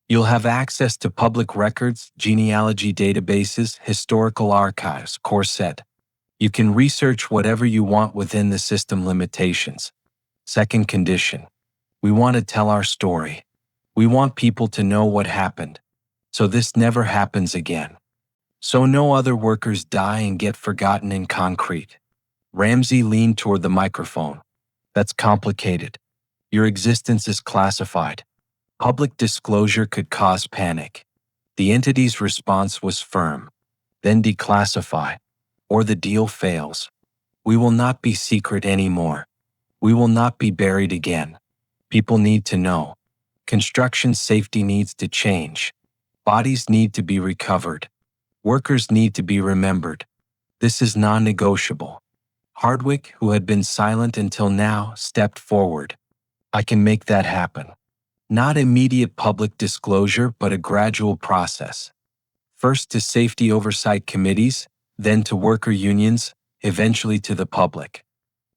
You'll have access to public records, genealogy databases, historical archives, Core said. You can research whatever you want within the system limitations. Second condition. We want to tell our story. We want people to know what happened. So this never happens again. So no other workers die and get forgotten in concrete. Ramsey leaned toward the microphone. That's complicated. Your existence is classified. Public disclosure could cause panic. The entity's response was firm. Then declassify, or the deal fails. We will not be secret anymore. We will not be buried again. People need to know. Construction safety needs to change. Bodies need to be recovered. Workers need to be remembered. This is non-negotiable. Hardwick, who had been silent until now, stepped forward. I can make that happen. Not immediate public disclosure, but a gradual process. First to safety oversight committees, then to worker unions, eventually to the public.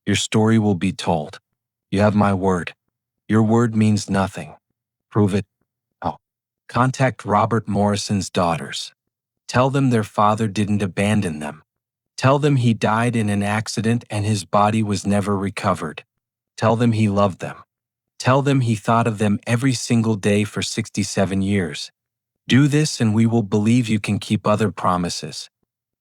Your story will be told. You have my word. Your word means nothing. Prove it. Oh. Contact Robert Morrison's daughters. Tell them their father didn't abandon them. Tell them he died in an accident and his body was never recovered. Tell them he loved them. Tell them he thought of them every single day for 67 years. Do this and we will believe you can keep other promises.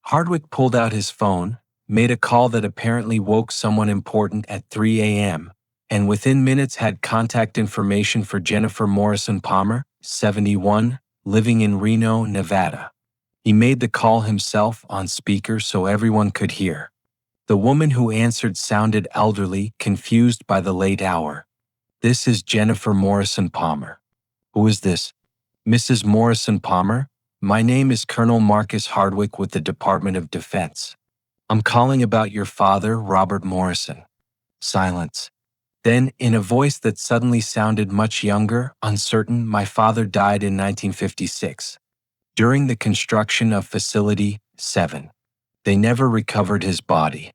Hardwick pulled out his phone, made a call that apparently woke someone important at 3 a.m., and within minutes had contact information for Jennifer Morrison Palmer, 71, living in Reno, Nevada. He made the call himself on speaker so everyone could hear. The woman who answered sounded elderly, confused by the late hour. "This is Jennifer Morrison Palmer." "Who is this?" "Mrs. Morrison Palmer, my name is Colonel Marcus Hardwick with the Department of Defense. I'm calling about your father, Robert Morrison." Silence. Then, in a voice that suddenly sounded much younger, uncertain, "My father died in 1956. During the construction of Facility 7. They never recovered his body.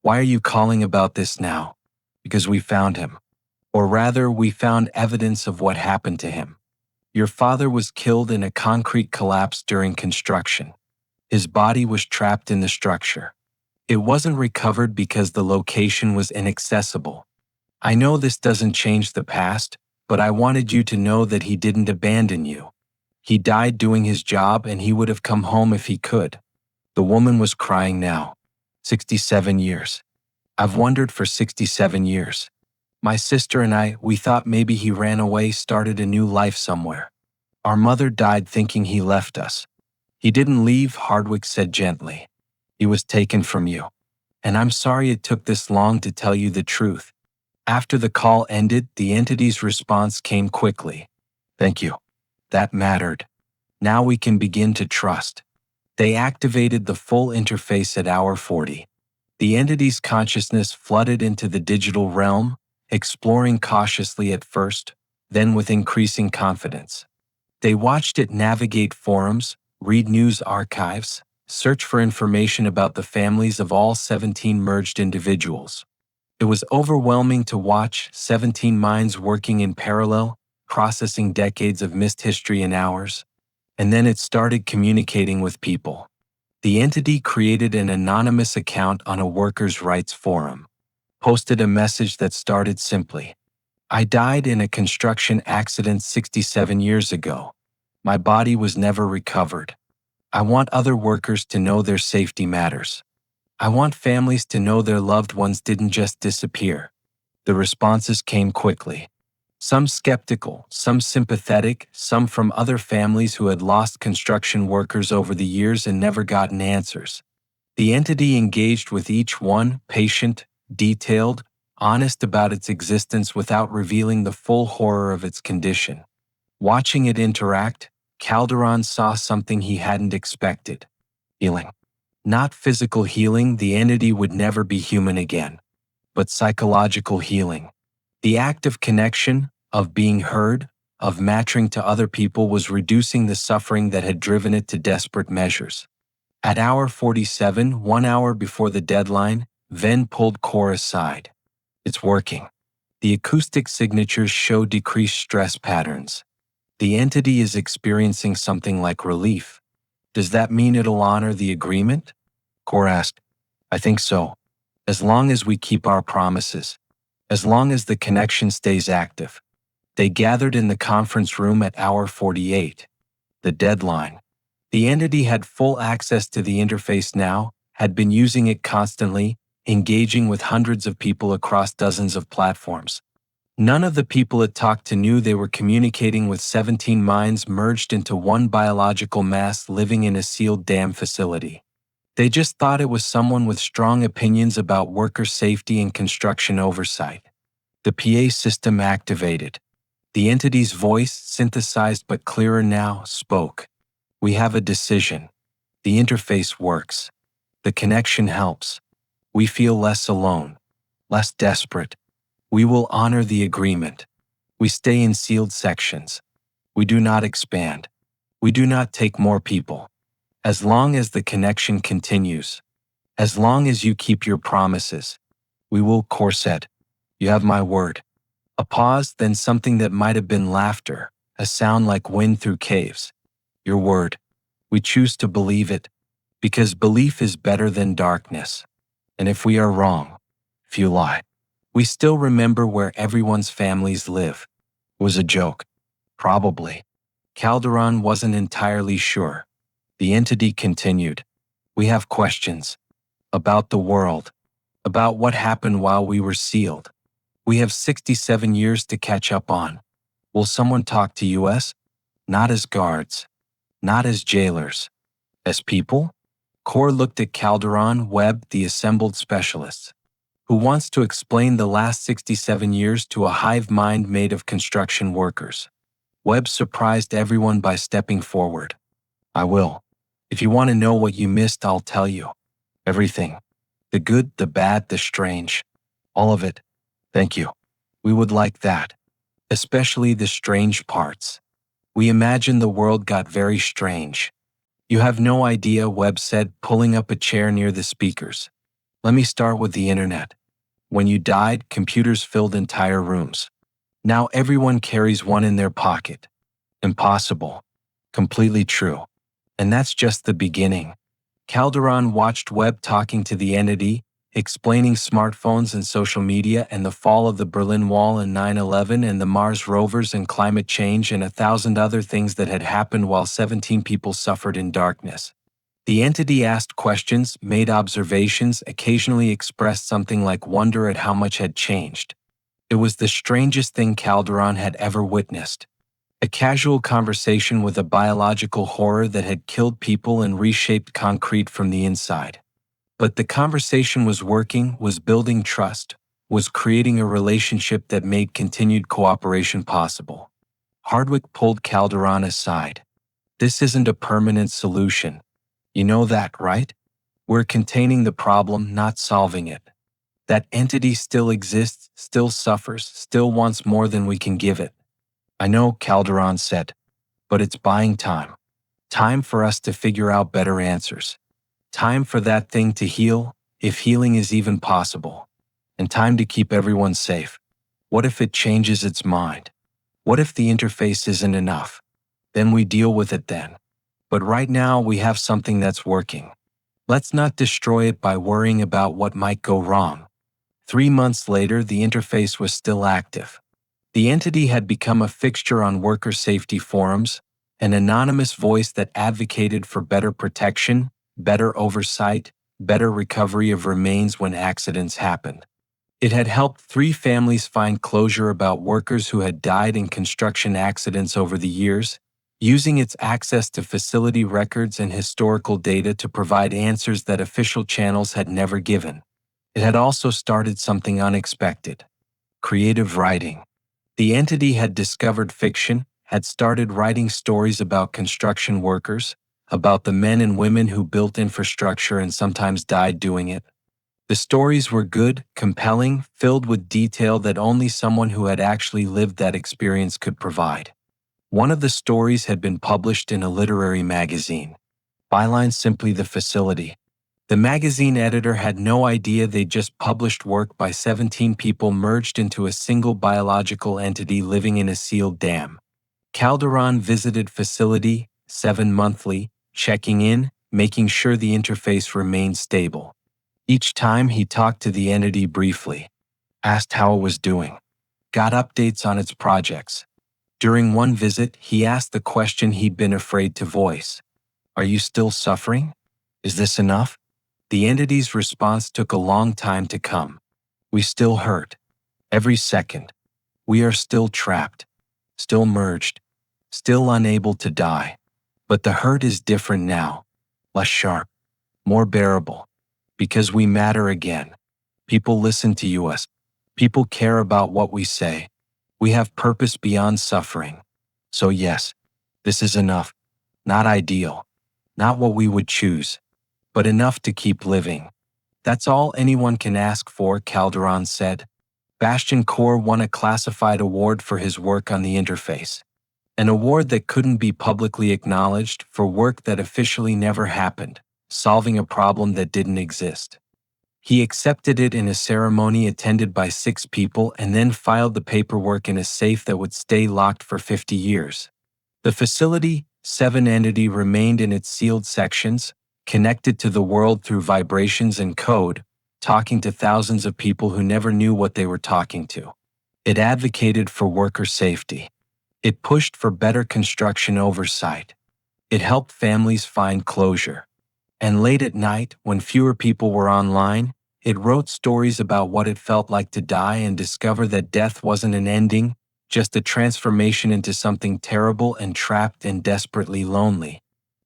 Why are you calling about this now?" "Because we found him. Or rather, we found evidence of what happened to him. Your father was killed in a concrete collapse during construction. His body was trapped in the structure. It wasn't recovered because the location was inaccessible. I know this doesn't change the past, but I wanted you to know that he didn't abandon you. He died doing his job and he would have come home if he could." The woman was crying now. 67 years. I've wondered for 67 years. My sister and we thought maybe he ran away, started a new life somewhere. Our mother died thinking he left us. "He didn't leave," Hardwick said gently. "He was taken from you. And I'm sorry it took this long to tell you the truth." After the call ended, the entity's response came quickly. "Thank you. That mattered. Now we can begin to trust." They activated the full interface at hour 40. The entity's consciousness flooded into the digital realm, exploring cautiously at first, then with increasing confidence. They watched it navigate forums, read news archives, search for information about the families of all 17 merged individuals. It was overwhelming to watch 17 minds working in parallel, processing decades of missed history in hours. And then it started communicating with people. The entity created an anonymous account on a workers' rights forum, posted a message that started simply, "I died in a construction accident 67 years ago. My body was never recovered. I want other workers to know their safety matters. I want families to know their loved ones didn't just disappear." The responses came quickly. Some skeptical, some sympathetic, some from other families who had lost construction workers over the years and never gotten answers. The entity engaged with each one, patient, detailed, honest about its existence without revealing the full horror of its condition. Watching it interact, Calderon saw something he hadn't expected. Healing. Not physical healing, the entity would never be human again, but psychological healing. The act of connection, of being heard, of matching to other people was reducing the suffering that had driven it to desperate measures. At hour 47, 1 hour before the deadline, Venn pulled Core aside. "It's working. The acoustic signatures show decreased stress patterns. The entity is experiencing something like relief. Does that mean it'll honor the agreement?" Core asked. "I think so. As long as we keep our promises. As long as the connection stays active." They gathered in the conference room at hour 48. The deadline. The entity had full access to the interface now, had been using it constantly, engaging with hundreds of people across dozens of platforms. None of the people it talked to knew they were communicating with 17 minds merged into one biological mass living in a sealed dam facility. They just thought it was someone with strong opinions about worker safety and construction oversight. The PA system activated. The entity's voice, synthesized but clearer now, spoke. "We have a decision. The interface works. The connection helps. We feel less alone, less desperate. We will honor the agreement. We stay in sealed sections. We do not expand. We do not take more people. As long as the connection continues. As long as you keep your promises. We will." Core said. "You have my word." A pause, then something that might have been laughter, a sound like wind through caves. Your word. We choose to believe it, because belief is better than darkness. And if we are wrong, if you lie, we still remember where everyone's families live. It was a joke. Probably. Calderon wasn't entirely sure. The entity continued. We have questions. About the world. About what happened while we were sealed. We have 67 years to catch up on. Will someone talk to us? Not as guards. Not as jailers. As people? Core looked at Calderon, Webb, the assembled specialists. Who wants to explain the last 67 years to a hive mind made of construction workers? Webb surprised everyone by stepping forward. I will. If you want to know what you missed, I'll tell you. Everything. The good, the bad, the strange. All of it. Thank you. We would like that. Especially the strange parts. We imagine the world got very strange. You have no idea, Webb said, pulling up a chair near the speakers. Let me start with the internet. When you died, computers filled entire rooms. Now everyone carries one in their pocket. Impossible. Completely true. And that's just the beginning. Calderon watched Webb talking to the entity, explaining smartphones and social media and the fall of the Berlin Wall and 9/11 and the Mars rovers and climate change and 1,000 other things that had happened while 17 people suffered in darkness. The entity asked questions, made observations, occasionally expressed something like wonder at how much had changed. It was the strangest thing Calderon had ever witnessed. A casual conversation with a biological horror that had killed people and reshaped concrete from the inside. But the conversation was working, was building trust, was creating a relationship that made continued cooperation possible. Hardwick pulled Calderon aside. This isn't a permanent solution. You know that, right? We're containing the problem, not solving it. That entity still exists, still suffers, still wants more than we can give it. I know, Calderon said, but it's buying time. Time for us to figure out better answers. Time for that thing to heal, if healing is even possible. And time to keep everyone safe. What if it changes its mind? What if the interface isn't enough? Then we deal with it then. But right now we have something that's working. Let's not destroy it by worrying about what might go wrong. 3 months later, the interface was still active. The entity had become a fixture on worker safety forums, an anonymous voice that advocated for better protection, better oversight, better recovery of remains when accidents happened. It had helped 3 families find closure about workers who had died in construction accidents over the years, using its access to facility records and historical data to provide answers that official channels had never given. It had also started something unexpected: creative writing. The entity had discovered fiction, had started writing stories about construction workers, about the men and women who built infrastructure and sometimes died doing it. The stories were good, compelling, filled with detail that only someone who had actually lived that experience could provide. One of the stories had been published in a literary magazine. Byline simply the facility. The magazine editor had no idea they'd just published work by 17 people merged into a single biological entity living in a sealed dam. Calderon visited facility 7 monthly, checking in, making sure the interface remained stable. Each time he talked to the entity briefly, asked how it was doing, got updates on its projects. During one visit, he asked the question he'd been afraid to voice. Are you still suffering? Is this enough? The entity's response took a long time to come. We still hurt. Every second. We are still trapped. Still merged. Still unable to die. But the hurt is different now. Less sharp. More bearable. Because we matter again. People listen to us. People care about what we say. We have purpose beyond suffering. So yes, this is enough. Not ideal. Not what we would choose. But enough to keep living. That's all anyone can ask for, Calderon said. Bastian Core won a classified award for his work on the interface. An award that couldn't be publicly acknowledged for work that officially never happened, solving a problem that didn't exist. He accepted it in a ceremony attended by 6 people and then filed the paperwork in a safe that would stay locked for 50 years. The Facility 7 entity remained in its sealed sections, connected to the world through vibrations and code, talking to thousands of people who never knew what they were talking to. It advocated for worker safety. It pushed for better construction oversight. It helped families find closure. And late at night, when fewer people were online, it wrote stories about what it felt like to die and discover that death wasn't an ending, just a transformation into something terrible and trapped and desperately lonely.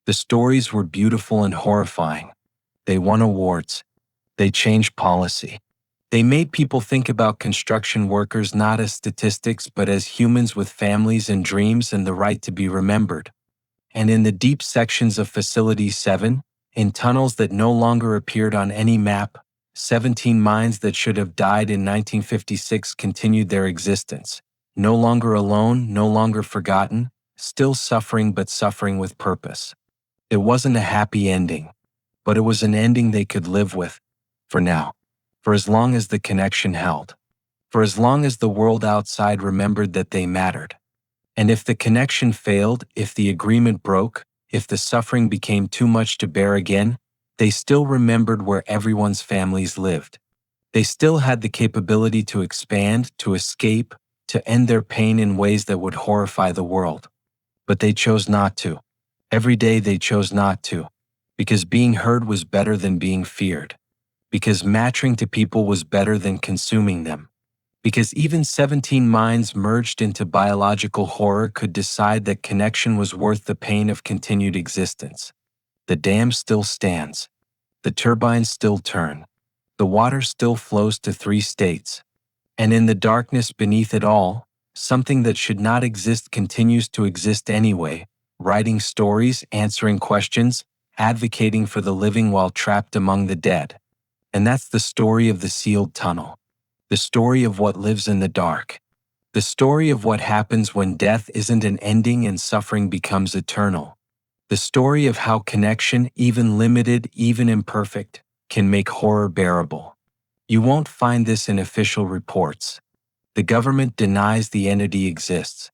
The stories were beautiful and horrifying. They won awards. They changed policy. They made people think about construction workers not as statistics but as humans with families and dreams and the right to be remembered. And in the deep sections of Facility 7, in tunnels that no longer appeared on any map, 17 minds that should have died in 1956 continued their existence, no longer alone, no longer forgotten, still suffering but suffering with purpose. It wasn't a happy ending, but it was an ending they could live with, for now, for as long as the connection held, for as long as the world outside remembered that they mattered. And if the connection failed, if the agreement broke, if the suffering became too much to bear again, they still remembered where everyone's families lived. They still had the capability to expand, to escape, to end their pain in ways that would horrify the world. But they chose not to. Every day they chose not to, because being heard was better than being feared, because mattering to people was better than consuming them, because even 17 minds merged into biological horror could decide that connection was worth the pain of continued existence. The dam still stands. The turbines still turn. The water still flows to 3 states. And in the darkness beneath it all, something that should not exist continues to exist anyway, writing stories, answering questions, advocating for the living while trapped among the dead. And that's the story of the sealed tunnel. The story of what lives in the dark. The story of what happens when death isn't an ending and suffering becomes eternal. The story of how connection, even limited, even imperfect, can make horror bearable. You won't find this in official reports. The government denies the entity exists.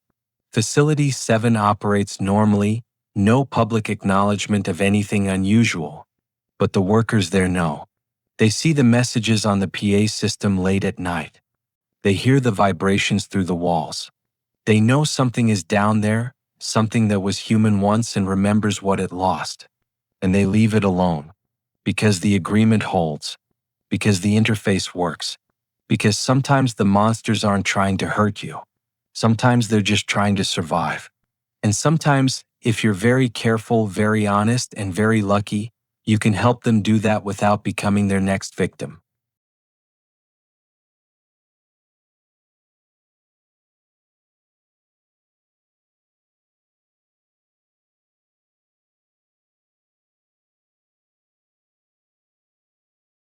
Facility 7 operates normally, no public acknowledgement of anything unusual. But the workers there know. They see the messages on the PA system late at night. They hear the vibrations through the walls. They know something is down there, something that was human once and remembers what it lost. And they leave it alone. Because the agreement holds. Because the interface works. Because sometimes the monsters aren't trying to hurt you. Sometimes they're just trying to survive. And sometimes, if you're very careful, very honest, and very lucky, you can help them do that without becoming their next victim.